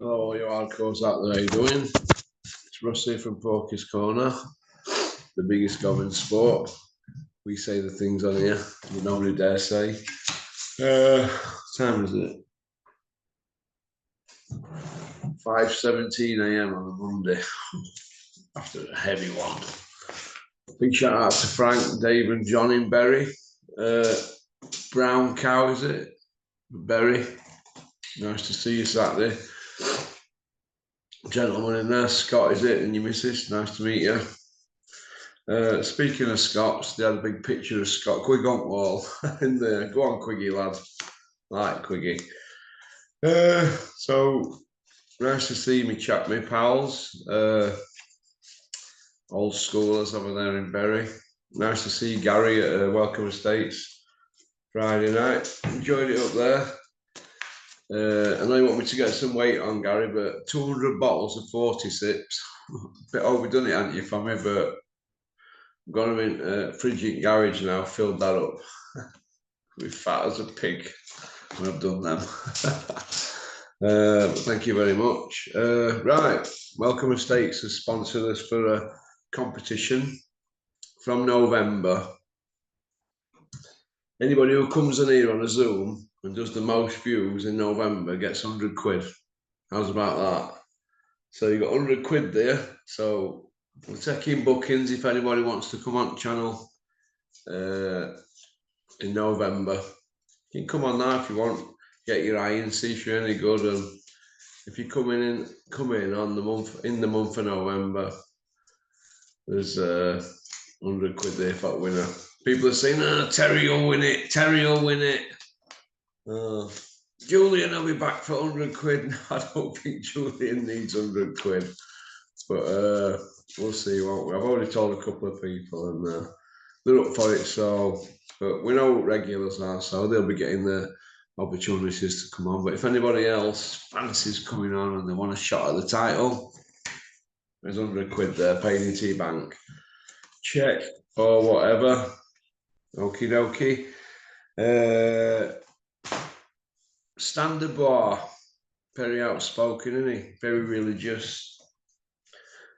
Hello, all you hardcores out there, how you doing? It's Russ here from Porky's Corner, the biggest gob in sport. We say the things on here that nobody dare say. What time is it? 5:17 a.m. on a Monday, after a heavy one. Big shout out to Frank, Dave and John in Bury. Brown Cow, is it? Bury. Nice to see you Saturday. Gentleman in there, Scott, is it? And your missus, nice to meet you. Speaking of Scots, they had a big picture of Scott Quigg on the wall in there. Go on, Quiggy, lad. Like Quiggy. So, nice to see me chat, my pals. Old schoolers over there in Bury. Nice to see Gary at Welcome Estates Friday night. Enjoyed it up there. I know you want me to get some weight on, Gary, but 200 bottles of 40 sips. A bit overdone it, haven't you, for me? But I've got them in Frigid Garage now, filled that up. Be fat as a pig when I've done them. Thank you very much. Right, Welcome Estates has sponsored us for a competition from November. Anybody who comes in here on a Zoom and does the most views in November gets 100 quid. How's about that? So you got 100 quid there. So we're taking bookings if anybody wants to come on the channel in November. You can come on now if you want. Get your eye in, see if you're any good. And if you come in on the month of November, there's 100 quid there for the winner. People are saying, Terry will win it. Terry will win it. Julian will be back for 100 quid. I don't think Julian needs 100 quid. But we'll see, won't we? I've already told a couple of people and they're up for it. So, but we know what regulars are, so they'll be getting the opportunities to come on. But if anybody else fancies coming on and they want a shot at the title, there's 100 quid there paid into your bank. Check or whatever. Okie dokie. Standard Bar. Very outspoken, isn't he? Very religious.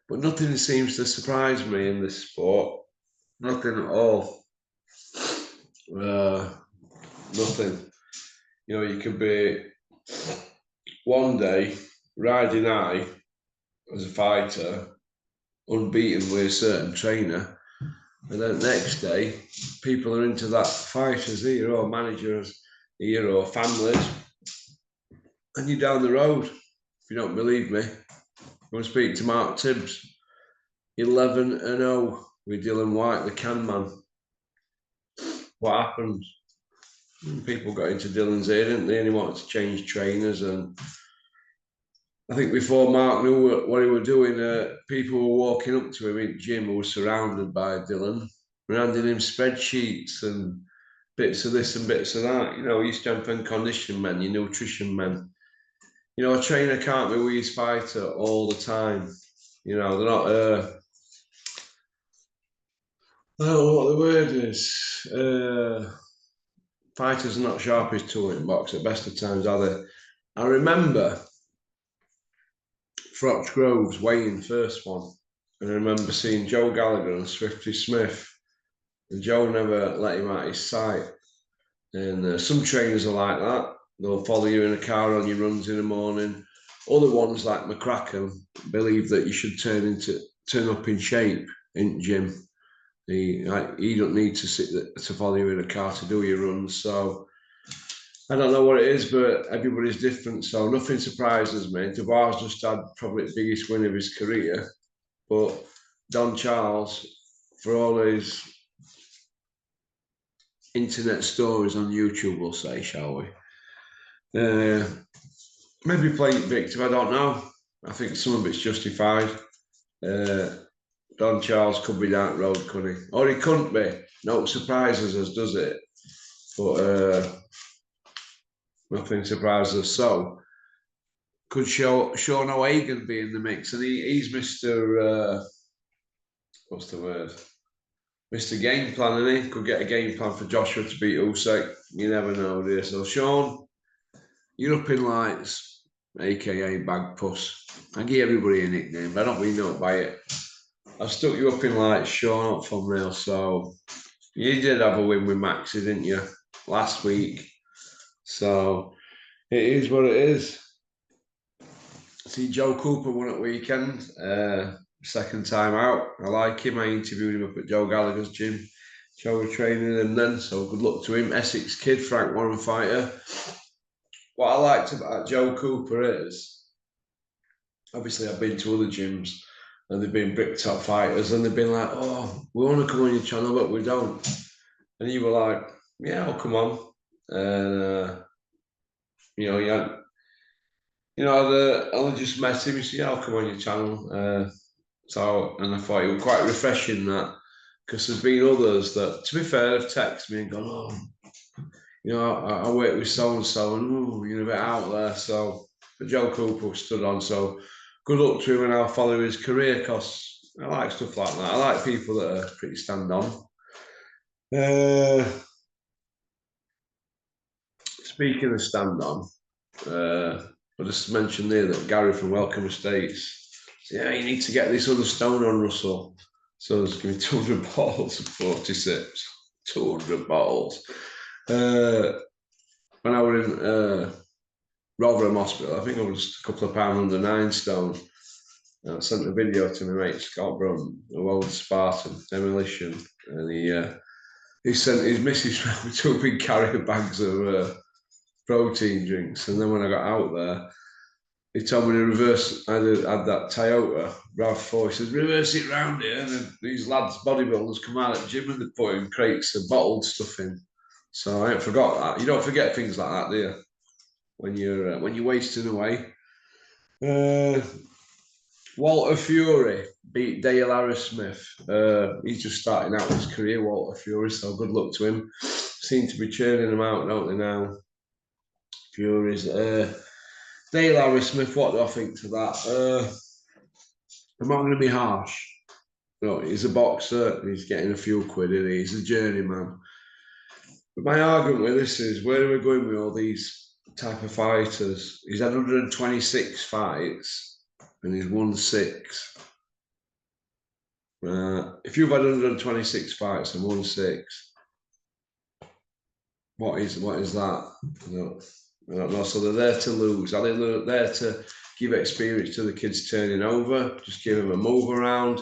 But nothing seems to surprise me in this sport. Nothing at all. Nothing. You know, you could be one day riding high as a fighter, unbeaten with a certain trainer, and then the next day, people are into that fighters here or managers here or families, and you're down the road. If you don't believe me, go and speak to Mark Tibbs. 11-0 with Dylan White, the can man. What happened? People got into Dylan's ear, didn't they? And he wanted to change trainers. And I think before Mark knew what he was doing, people were walking up to him in gym who was surrounded by Dylan, handing him spreadsheets and bits of this and bits of that. You know, your strength and conditioning men, your nutrition men. You know, a trainer can't be with his fighter all the time. You know, they're not... I don't know what the word is. Fighters are not sharpest tool in box at best of times, are they? I remember Froch Groves weighing first one, and I remember seeing Joe Gallagher and Swifty Smith, and Joe never let him out of his sight. And some trainers are like that. They'll follow you in a car on your runs in the morning. Other ones, like McCracken, believe that you should turn up in shape in the gym. He don't need to follow you in a car to do your runs. So I don't know what it is, but everybody's different. So nothing surprises me. Dubois just had probably the biggest win of his career. But Don Charles, for all his internet stories on YouTube, we'll say, shall we? Maybe playing victim, I don't know. I think some of it's justified. Don Charles could be down the road, couldn't he? Or he couldn't be. No surprises us, does it? But nothing surprises us. So, could Sean O'Hagan be in the mix? And he's Mr. What's the word? Mr. Game Plan, isn't he? Could get a game plan for Joshua to beat Usyk. You never know, dear. So, Sean, you're up in lights. aka Bag Puss. I give everybody a nickname, but I don't really know by it. I stuck you up in like Sean up thumbnail, so you did have a win with Maxi, didn't you? Last week. So it is what it is. See, Joe Cooper won at weekend. Second time out. I like him. I interviewed him up at Joe Gallagher's gym. Joe was training him then, so good luck to him. Essex kid, Frank Warren fighter. What I liked about Joe Cooper is, obviously I've been to other gyms and they've been brick top fighters and they've been like, oh, we want to come on your channel, but we don't. And you were like, yeah, I'll come on. And, yeah, I just met him. He said, yeah, I'll come on your channel. And I thought it was quite refreshing that, because there's been others that, to be fair, have texted me and gone, oh, I work with so and so, and you're a bit out there. So, but Joe Cooper stood on. So, good luck to him, and I'll follow his career because I like stuff like that. I like people that are pretty stand on. Speaking of stand on, I just mentioned there that Gary from Welcome Estates said, yeah, you need to get this other stone on, Russell. So there's going to be 200 balls of 46. 200 balls. When I was in Rotherham Hospital, I think I was a couple of pounds under 9 stone. I sent a video to my mate Scott Brun, who owns Spartan Demolition, and he sent his missus round with 2 big carrier bags of protein drinks. And then when I got out there, he told me to reverse. I had that Toyota RAV4. He says, reverse it round here. And then these lads, bodybuilders, come out at the gym and they put in crates of bottled stuff in. So I ain't forgot that. You don't forget things like that, do you? When you're wasting away. Walter Fury beat Dale Harris Smith. He's just starting out his career, Walter Fury, so good luck to him. Seem to be churning them out, don't they, now? Fury's. Dale Harris Smith, what do I think to that? I'm not going to be harsh. No, he's a boxer, he's getting a few quid in. He's a journeyman. But my argument with this is, where are we going with all these type of fighters? He's had 126 fights and he's won 6. If you've had 126 fights and won 6, what is that? I don't know. So they're there to lose. Are they there to give experience to the kids turning over? Just give them a move around?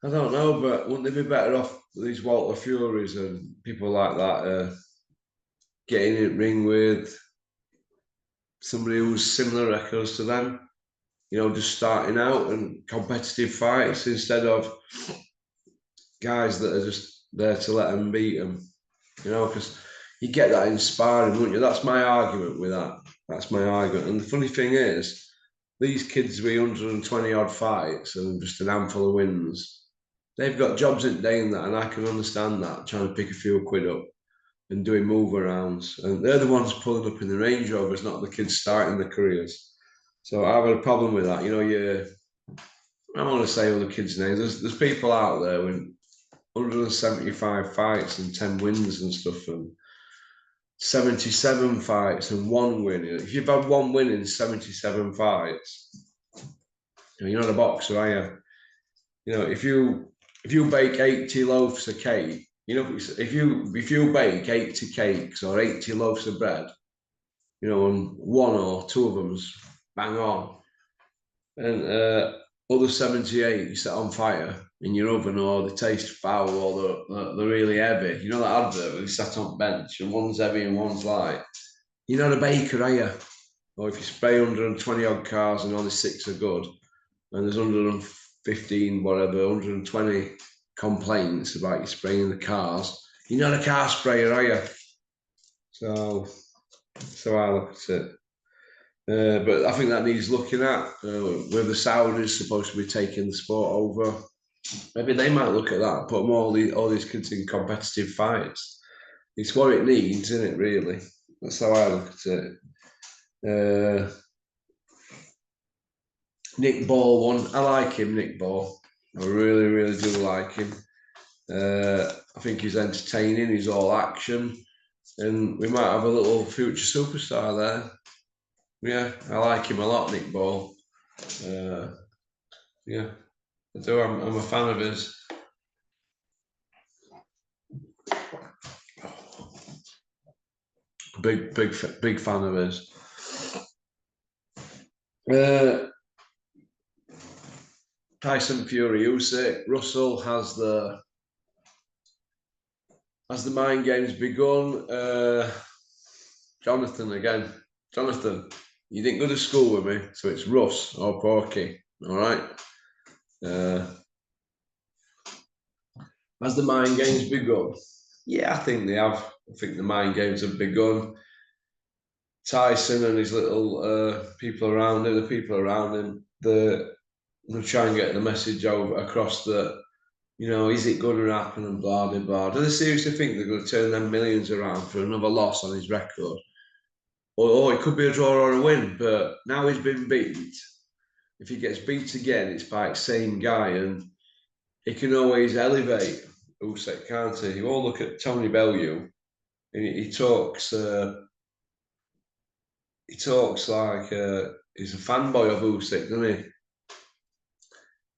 I don't know, but wouldn't they be better off, these Walter Furies and people like that, getting in ring with somebody who's similar records to them? Just starting out and competitive fights instead of guys that are just there to let them beat them. Because you get that inspiring, wouldn't you? That's my argument with that. That's my argument. And the funny thing is, these kids with 120 odd fights and just an handful of wins, they've got jobs in day and that, and I can understand that, trying to pick a few quid up and doing move arounds. And they're the ones pulling up in the Range Rovers, not the kids starting their careers. So I've had a problem with that. I don't want to say all the kids' names. There's people out there with 175 fights and 10 wins and stuff, and 77 fights and 1 win. If you've had 1 win in 77 fights, you're not a boxer, are you? If you bake 80 loaves of cake, if you bake 80 cakes or 80 loaves of bread, and 1 or 2 of them's bang on, and other 78 you set on fire in your oven, or they taste foul, or they're really heavy. That advert where they sat on bench and one's heavy and one's light? You're not a baker, are you? Or if you spray 120 odd cars and only 6 are good, and there's 115, whatever, 120 complaints about you spraying the cars, you're not a car sprayer, are you? So I look at it. But I think that needs looking at. Where the Saudis supposed to be taking the sport over, maybe they might look at that, put all these kids in competitive fights. It's what it needs, isn't it, really? That's how I look at it. Nick Ball won. I like him, Nick Ball. I really, really do like him. I think he's entertaining, he's all action, and we might have a little future superstar there. Yeah, I like him a lot, Nick Ball. Yeah, I do. I'm a fan of his. Big fan of his. Tyson Fury, Usyk, Russell has the mind games begun. Jonathan again. Jonathan, you didn't go to school with me, so it's Russ or Porky. All right. Has the mind games begun? Yeah, I think they have. I think the mind games have begun. Tyson and his little people around him, the people around him, they're trying to get the message over across that, is it going to happen and blah, blah, blah. Do they seriously think they're going to turn them millions around for another loss on his record? Or it could be a draw or a win, but now he's been beat. If he gets beat again, it's by the same guy, and he can always elevate Usyk, can't he? You all look at Tony Bellew, and he talks. He talks like he's a fanboy of Usyk, doesn't he?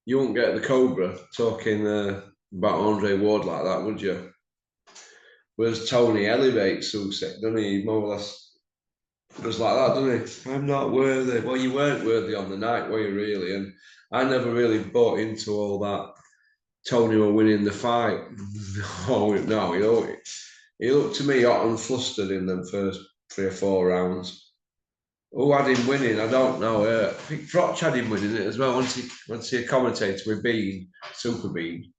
You wouldn't get the Cobra talking about Andre Ward like that, would you? Whereas Tony elevates Usyk, doesn't he? More or less does like that, doesn't he? I'm not worthy. Well, you weren't worthy on the night, were you really? And I never really bought into all that. Tony were winning the fight. No, he looked to me hot and flustered in them first 3 or 4 rounds. Who had him winning? I don't know. I think Frotch had him winning it as well. Once he a commentator with Bean, Super Bean.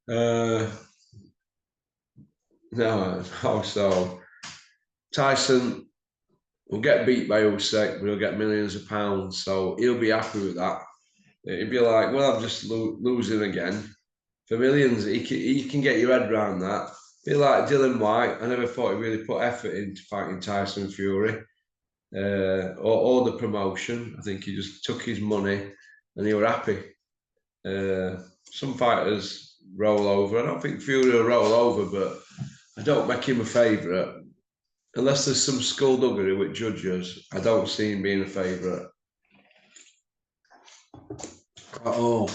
No, so Tyson will get beat by Usyk, but he'll get millions of pounds, so he'll be happy with that. He'd be like, well, I'm just losing again for millions. He can get your head around that. Be like Dylan White. I never thought he really put effort into fighting Tyson Fury or the promotion. I think he just took his money and he were happy. Some fighters roll over. I don't think Fury will roll over, but I don't make him a favourite. Unless there's some skullduggery with judges, I don't see him being a favourite at all.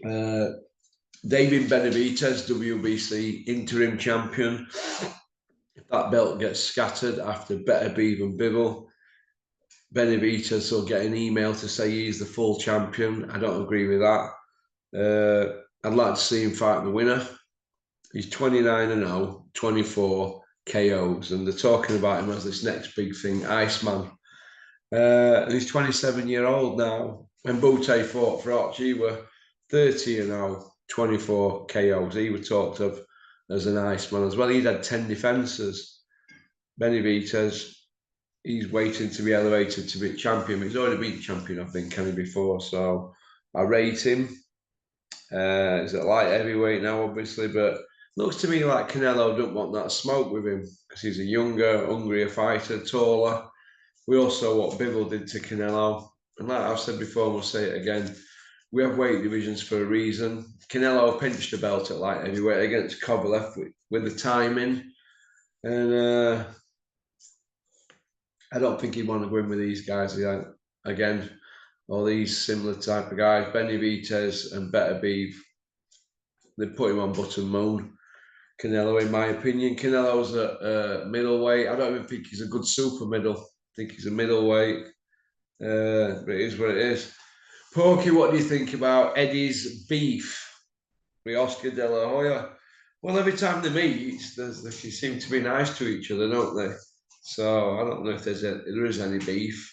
David Benavidez, WBC interim champion. If that belt gets scattered after Beterbiev and Bivol, Benavidez will get an email to say he's the full champion. I don't agree with that. I'd like to see him fight the winner. He's 29-0, 24 KOs, and they're talking about him as this next big thing, Iceman. And he's 27-year-old now. When Bute fought for Arch, he were 30-0, 24 KOs. He was talked of as an Iceman as well. He'd had 10 defences. Benavidez, he's waiting to be elevated to be champion. He's already been champion, I think, before. So I rate him. He's at light heavyweight now, obviously, but looks to me like Canelo don't want that smoke with him because he's a younger, hungrier fighter, taller. We all saw what Bivol did to Canelo. And like I've said before, we'll say it again, we have weight divisions for a reason. Canelo pinched the belt at light heavyweight against Kovalev with the timing. And I don't think he'd want to go in with these guys again, all these similar type of guys. Benavidez and Beterbiev, they put him on button moon. Canelo, in my opinion. Canelo's a middleweight. I don't even think he's a good super middle. I think he's a middleweight. But it is what it is. Porky, what do you think about Eddie's beef with Oscar De La Hoya? Well, every time they meet, they seem to be nice to each other, don't they? So I don't know if there is any beef.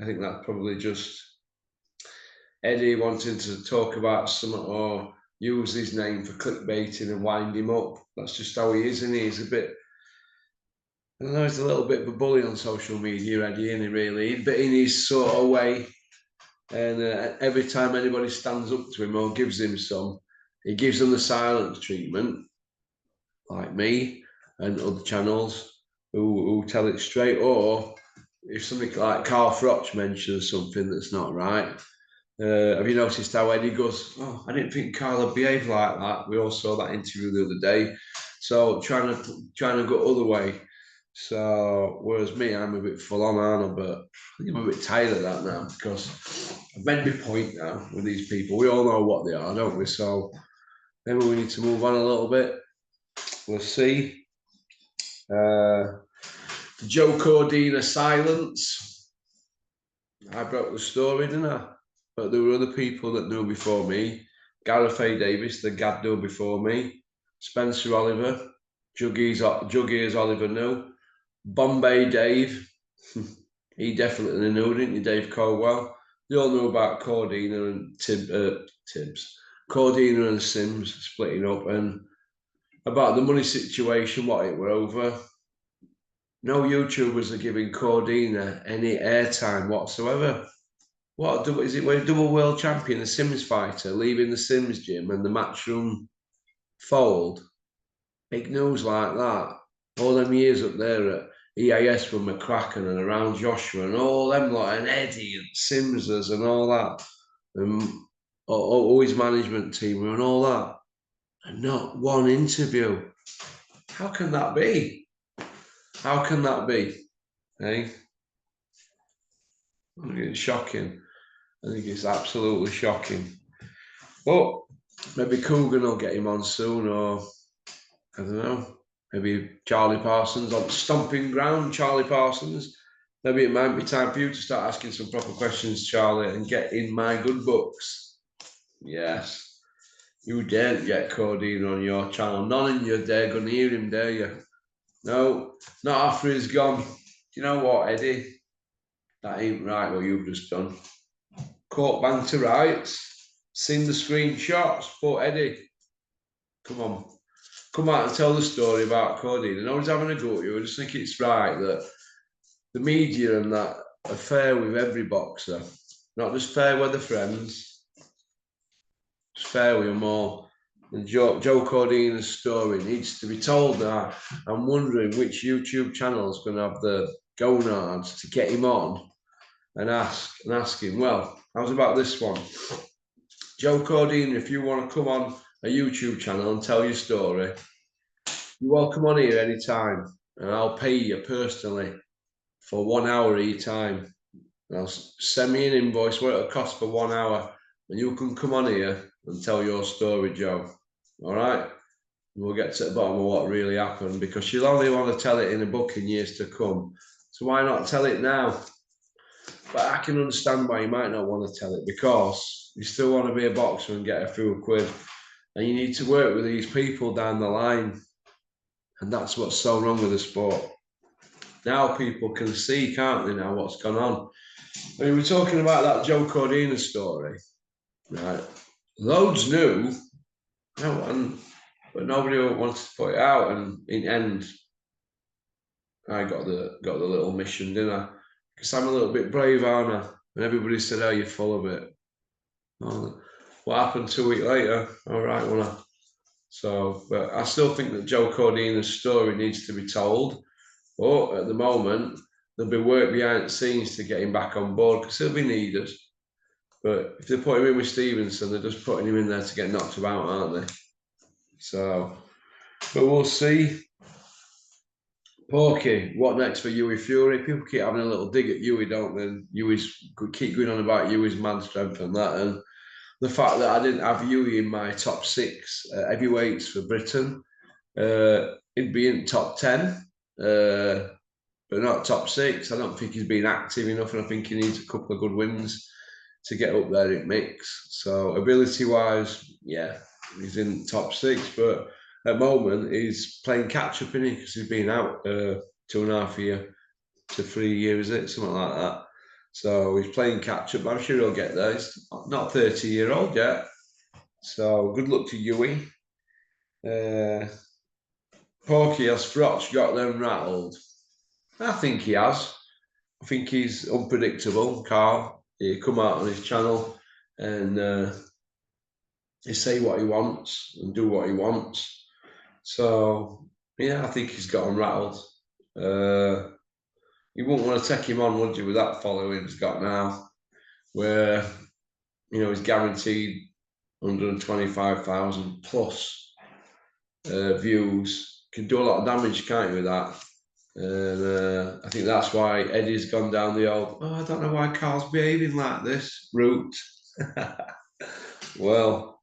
I think that's probably just Eddie wanting to talk about something or use his name for clickbaiting and wind him up. That's just how he is, and he's a bit. I don't know, he's a little bit of a bully on social media, Eddie, isn't he, really? But in his sort of way. And every time anybody stands up to him or gives him some, he gives them the silence treatment, like me and other channels who tell it straight. Or if something like Carl Froch mentions something that's not right, have you noticed how Eddie goes, oh, I didn't think Carl would behave like that. We all saw that interview the other day. So trying to go other way. So, whereas me, I'm a bit full on, aren't I? But I think I'm a bit tired of that now because I've made my point now with these people. We all know what they are, don't we? So, maybe we need to move on a little bit. We'll see. Joe Cordina silence. I broke the story, didn't I? But there were other people that knew before me. Gareth A. Davis, the Gad knew before me. Spencer Oliver, Juggy as Oliver knew. Bombay Dave, he definitely knew, didn't you, Dave Caldwell? They all knew about Cordina and Tibbs. Cordina and Sims splitting up, and about the money situation, what it were over. No YouTubers are giving Cordina any airtime whatsoever. What is it? We're a double world champion, a Sims fighter, leaving the Sims gym and the matchroom fold. Big news like that. All them years up there at EAS with McCracken and around Joshua and all them lot and Eddie and Simsers and all that. And all his management team and all that. And not one interview. How can that be? How can that be? Hey? I think it's shocking. I think it's absolutely shocking. But maybe Coogan will get him on soon, or I don't know. Maybe Charlie Parsons on stomping ground, Charlie Parsons. Maybe it might be time for you to start asking some proper questions, Charlie, and get in my good books. Yes. You daren't get Cordina on your channel. None of you dare gonna hear him, dare you? No, not after he's gone. Do you know what, Eddie? That ain't right what you've just done. Court bang to rights. Seen the screenshots, but Eddie, come on. Come out and tell the story about Cordina. No one's having a go at you. I just think it's right that the media and that are fair with every boxer, not just fair with the friends, it's fair with them all. And Joe Cordina's story needs to be told now. I'm wondering which YouTube channel is going to have the gonads to get him on and ask him, well, how's about this one? Joe Cordina, if you want to come on a YouTube channel and tell your story, you're welcome on here anytime, and I'll pay you personally for 1 hour each time. And I'll send me an invoice what it'll cost for 1 hour, and you can come on here and tell your story, Joe. All right? And we'll get to the bottom of what really happened, because you'll only want to tell it in a book in years to come. So why not tell it now? But I can understand why you might not want to tell it, because you still want to be a boxer and get a few quid. And you need to work with these people down the line. And that's what's so wrong with the sport. Now people can see, can't they, now what's gone on. I mean, we're talking about that Joe Cordina story, right? Loads knew, but nobody wanted to put it out. And in the end, I got the little mission, didn't I? Because I'm a little bit brave, aren't I? And everybody said, oh, you're full of it. Well, what happened 2 weeks later? All right, well, so, but I still think that Joe Cordina's story needs to be told. But at the moment, there'll be work behind the scenes to get him back on board, because he'll be needed. But if they put him in with Stevenson, they're just putting him in there to get knocked about, aren't they? So, but we'll see. Porky, what next for Hughie Fury? People keep having a little dig at Hughie, don't they? Hughie's keep going on about Hughie's man strength and that, and the fact that I didn't have Hughie in my top 6 heavyweights for Britain. He'd be in top 10, but not top 6. I don't think he's been active enough, and I think he needs a couple of good wins to get up there in mix. So ability-wise, yeah, he's in top 6, but at the moment he's playing catch-up, in it, because he's been out 2.5 years to 3 years, is it? Something like that. So he's playing catch-up. I'm sure he'll get there. He's not 30-year-old yet. So good luck to Hughie. Porky, has Frotch got them rattled? I think he has. I think he's unpredictable, Carl. He come out on his channel and he say what he wants and do what he wants. So, yeah, I think he's got him rattled. You wouldn't want to take him on, would you, with that following he's got now, where, you know, he's guaranteed 125,000 plus views. Can do a lot of damage, can't you, with that? And I think that's why Eddie's gone down the old, oh, I don't know why Carl's behaving like this route. Well,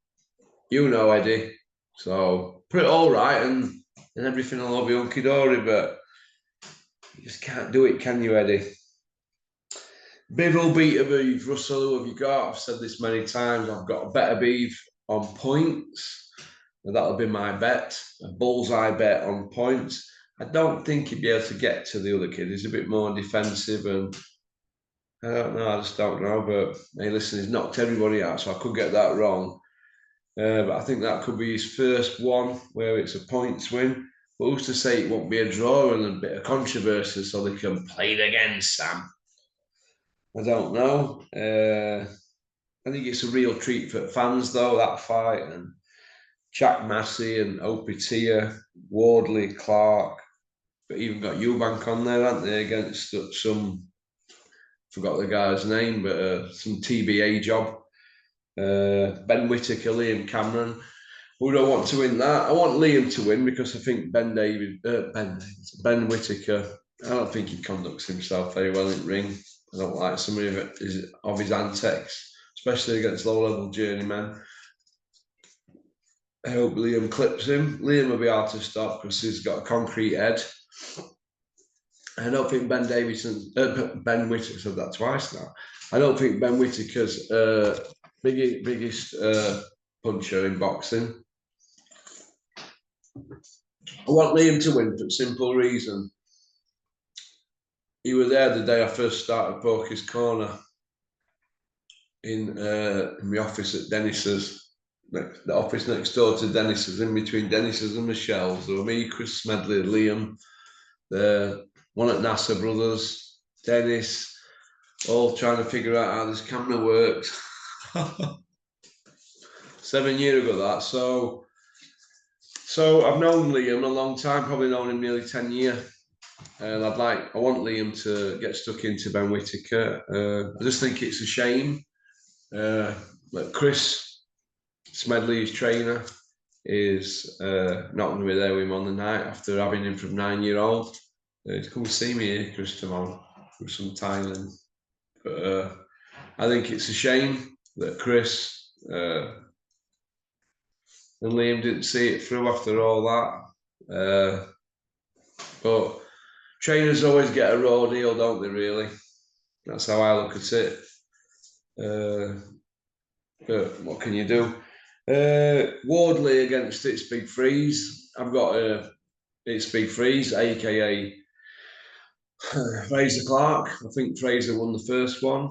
you know Eddie, so put it all right and everything will be hunky dory, but you just can't do it, can you, Eddie? Bivol beat a beef. Russell, who have you got? I've said this many times. I've got a better beef on points. And that'll be my bet. A bullseye bet on points. I don't think he'd be able to get to the other kid. He's a bit more defensive, and I don't know. I just don't know. But hey, listen, he's knocked everybody out, so I could get that wrong. But I think that could be his first one where it's a points win. But who's to say it won't be a draw and a bit of controversy so they can play it again, Sam? I don't know. I think it's a real treat for fans, though, that fight. And Jack Massey and Opitia, Wardley, Clark, but even got Eubank on there, haven't they, against some, forgot the guy's name, but some TBA job. Ben Whittaker, Liam Cameron. Who do I want to win that? I want Liam to win because I think Ben Whittaker, I don't think he conducts himself very well in ring. I don't like some of his antics, especially against low-level journeymen. I hope Liam clips him. Liam will be hard to stop because he's got a concrete head. I don't think Ben Whittaker, said that twice now. I don't think Ben Whittaker's biggest puncher in boxing. I want Liam to win for a simple reason. He was there the day I first started Porky's Corner in the office at Dennis's. The office next door to Dennis's, in between Dennis's and Michelle's. There were me, Chris Smedley, Liam, the one at NASA Brothers, Dennis, all trying to figure out how this camera works. 7 years ago that. So I've known Liam a long time, probably known him nearly 10 years. And I want Liam to get stuck into Ben Whittaker. I just think it's a shame that Chris Smedley, his trainer, is not going to be there with him on the night after having him from 9-year-old. He's come to see me here, Chris, tomorrow with some Thailand. But I think it's a shame that Chris and Liam didn't see it through after all that. But trainers always get a raw deal, don't they, really? That's how I look at it. But what can you do? Wardley against It's Big Freeze. I've got It's Big Freeze, aka Fraser Clark. I think Fraser won the first one.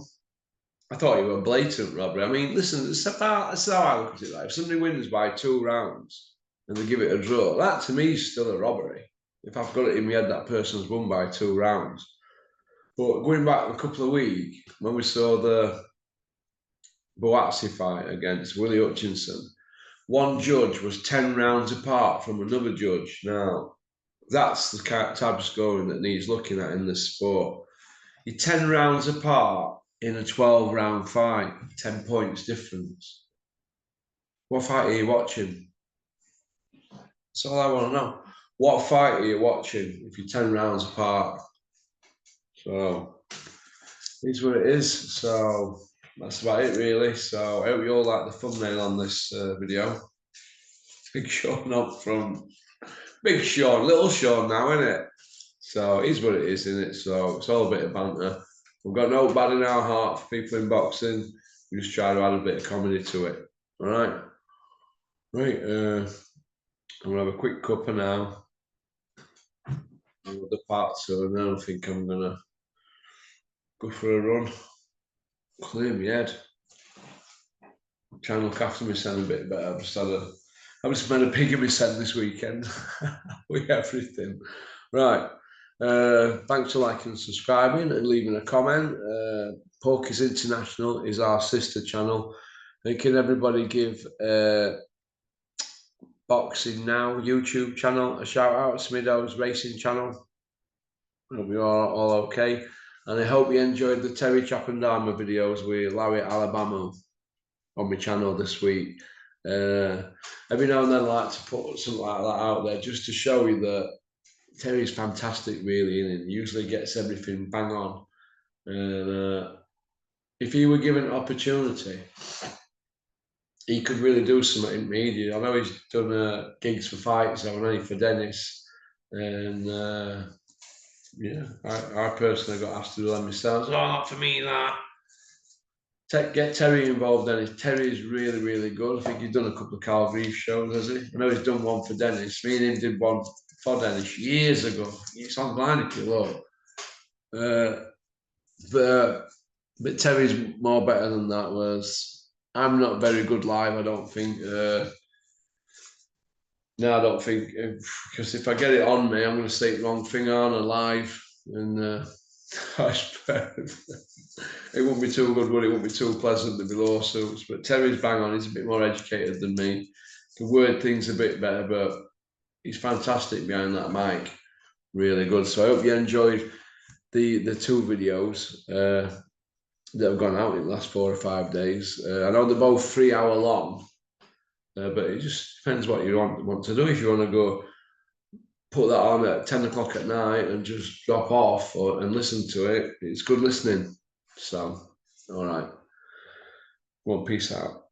I thought he was a blatant robbery. I mean, listen, that's how I look at it. Like, if somebody wins by 2 rounds and they give it a draw, that to me is still a robbery. If I've got it in my head that person's won by 2 rounds. But going back a couple of weeks, when we saw the Boazzi fight against Willie Hutchinson, one judge was 10 rounds apart from another judge. Now, that's the type of scoring that needs looking at in this sport. You're 10 rounds apart in a 12-round fight, 10 points difference. What fight are you watching? That's all I want to know. What fight are you watching if you're 10 rounds apart? So, it's what it is. So, that's about it, really. So I hope you all like the thumbnail on this video. Big Sean up from Big Sean, Little Sean now, isn't it? So it is what it is, isn't it? So it's all a bit of banter. We've got no bad in our heart for people in boxing. We just try to add a bit of comedy to it. All right. Right. I'm gonna have a quick cuppa now. The part two, and then I think I'm gonna go for a run. Clear my head. Try and look after myself a bit better. I just made a pig of myself this weekend with everything. Right. Thanks for liking and subscribing and leaving a comment. Porky's International is our sister channel. And can everybody give Boxing Now YouTube channel a shout out? Smido's Racing channel. Hope you're all okay. And I hope you enjoyed the Terry Chapandama videos with Larry Alabama on my channel this week. Every now and then I like to put something like that out there just to show you that Terry's fantastic, really, and he usually gets everything bang on. And if he were given an opportunity, he could really do something in media. I know he's done gigs for fights, I know for Dennis, and yeah, I personally got asked to do them myself. Oh, not for me, that. Get Terry involved, Dennis. Terry's really, really good. I think he's done a couple of Carl Reeve shows, has he? I know he's done one for Dennis. Me and him did one for Dennis years ago. It's online if you look. But Terry's more better than that. Was I'm not very good live. I don't think. No, I don't think because if I get it on me, I'm going to say the wrong thing on live, and it won't be too good, would it? It won't be too pleasant. There'll be lawsuits. But Terry's bang on. He's a bit more educated than me. Can word things a bit better, but he's fantastic behind that mic. Really good. So I hope you enjoyed the two videos that have gone out in the last 4 or 5 days. I know they're both 3 hour long, but it just depends what you want to do. If you want to go put that on at 10 o'clock at night and just drop off and listen to it, it's good listening. So, all right. Well, peace out.